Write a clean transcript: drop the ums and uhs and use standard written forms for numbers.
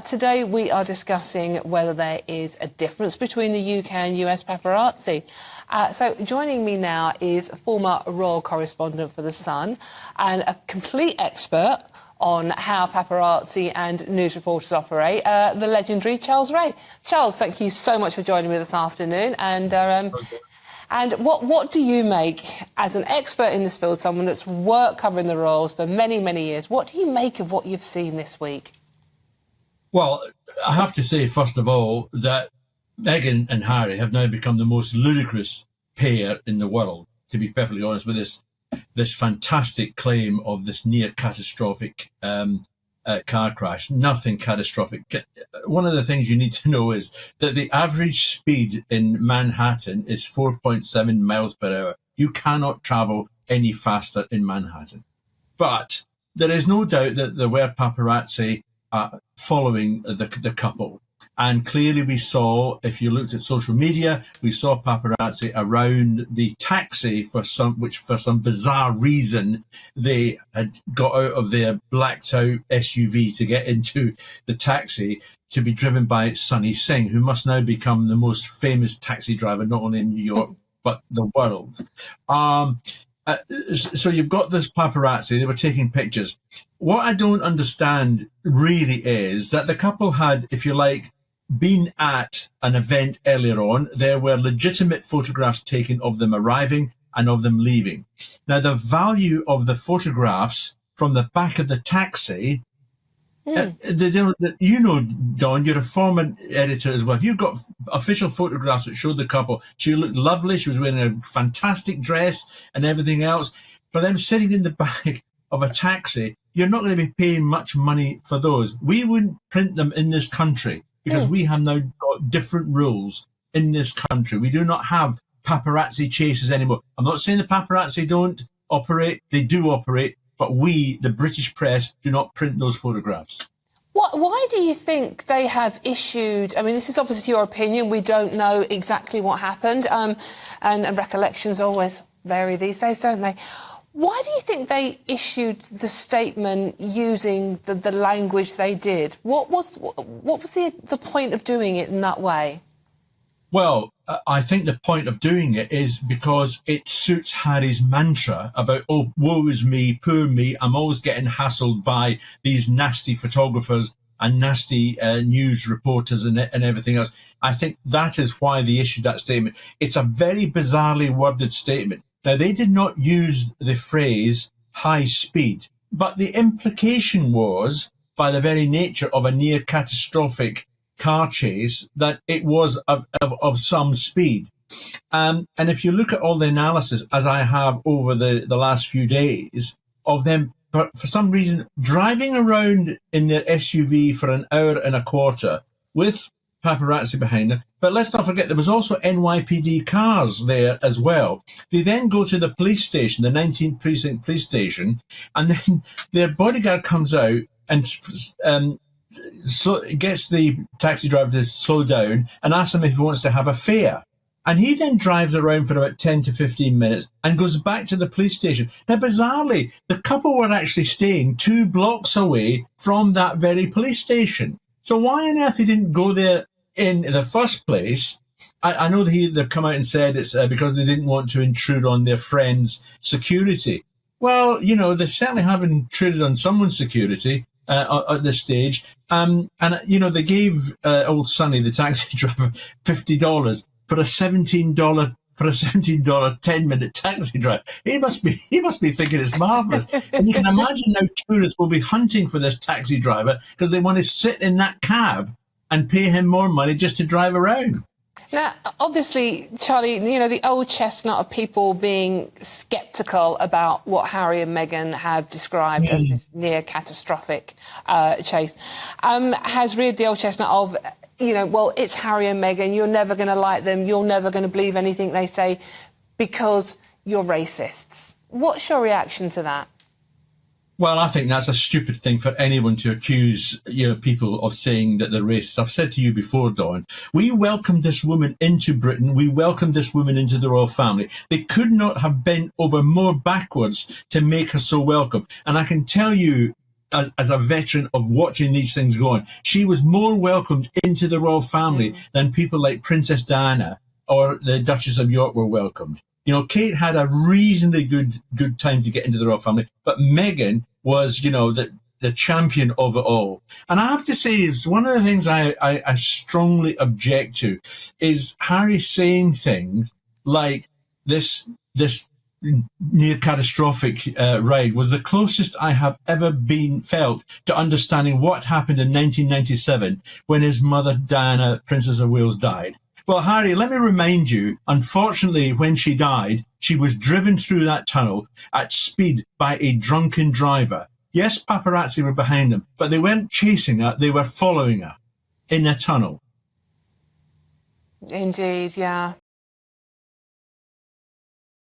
Today we are discussing whether there is a difference between the UK and US paparazzi. So joining me now is former royal correspondent for The Sun and a complete expert on how paparazzi and news reporters operate, the legendary Charles Rae. Charles, thank you so much for joining me this afternoon. And what do you make, as an expert in this field, someone that's worked covering the royals for many, many years, what do you make of what you've seen this week? Well, I have to say, first of all, that Meghan and Harry have now become the most ludicrous pair in the world, to be perfectly honest, with this fantastic claim of this near catastrophic car crash. Nothing catastrophic. One of the things you need to know is that the average speed in Manhattan is 4.7 miles per hour. You cannot travel any faster in Manhattan. But there is no doubt that there were paparazzi following the couple. And clearly we saw, if you looked at social media, we saw paparazzi around the taxi for some bizarre reason they had got out of their blacked out SUV to get into the taxi to be driven by Sunny Singh, who must now become the most famous taxi driver, not only in New York, but the world. So you've got this paparazzi, they were taking pictures. What I don't understand really is that the couple had, if you like, been at an event earlier on. There were legitimate photographs taken of them arriving and of them leaving. Now, the value of the photographs from the back of the taxi, you know, Dawn, you're a former editor as well. If you've got official photographs that showed the couple, she looked lovely, she was wearing a fantastic dress and everything else. For them sitting in the back of a taxi, you're not going to be paying much money for those. We wouldn't print them in this country, because we have now got different rules in this country. We do not have paparazzi chases anymore. I'm not saying the paparazzi don't operate. They do operate. But we, the British press, do not print those photographs. Why do you think they have issued... I mean, this is obviously your opinion. We don't know exactly what happened. And recollections always vary these days, don't they? Why do you think they issued the statement using the language they did? What was the point of doing it in that way? Well, I think the point of doing it is because it suits Harry's mantra about, oh, woe is me, poor me, I'm always getting hassled by these nasty photographers and nasty news reporters and everything else. I think that is why they issued that statement. It's a very bizarrely worded statement. Now, they did not use the phrase high speed, but the implication was, by the very nature of a near catastrophic car chase, that it was of some speed. And if you look at all the analysis, as I have over the last few days, of them, for some reason, driving around in their SUV for an hour and a quarter with paparazzi behind them. But let's not forget, there was also NYPD cars there as well. They then go to the police station, the 19th Precinct Police Station, and then their bodyguard comes out and gets the taxi driver to slow down and asks him if he wants to have a fare. And he then drives around for about 10 to 15 minutes and goes back to the police station. Now, bizarrely, the couple were actually staying 2 blocks away from that very police station. So why on earth he didn't go there in the first place? I know they've come out and said it's because they didn't want to intrude on their friend's security. Well, you know, they certainly have intruded on someone's security at this stage. And, you know, they gave old Sonny, the taxi driver, $50 for a $17 10-minute taxi drive. He must be thinking it's marvellous. And you can imagine now tourists will be hunting for this taxi driver because they want to sit in that cab and pay him more money just to drive around. Now, obviously, Charlie, you know, the old chestnut of people being sceptical about what Harry and Meghan have described as this near catastrophic chase has reared the old chestnut of, you know, well, it's Harry and Meghan, you're never going to like them, you're never going to believe anything they say because you're racists. What's your reaction to that? Well, I think that's a stupid thing for anyone to accuse, you know, people of saying that they're racist. I've said to you before, Dawn, we welcomed this woman into Britain. We welcomed this woman into the royal family. They could not have bent over more backwards to make her so welcome. And I can tell you as a veteran of watching these things going, she was more welcomed into the royal family than people like Princess Diana or the Duchess of York were welcomed. You know, Kate had a reasonably good time to get into the royal family, but Meghan was, you know, the champion of it all. And I have to say, it's one of the things I strongly object to is Harry saying things like this near catastrophic ride was the closest I have ever felt to understanding what happened in 1997 when his mother Diana, Princess of Wales, died. Well, Harry, let me remind you, unfortunately, when she died, she was driven through that tunnel at speed by a drunken driver. Yes, paparazzi were behind them, but they weren't chasing her, they were following her in a tunnel. Indeed, yeah.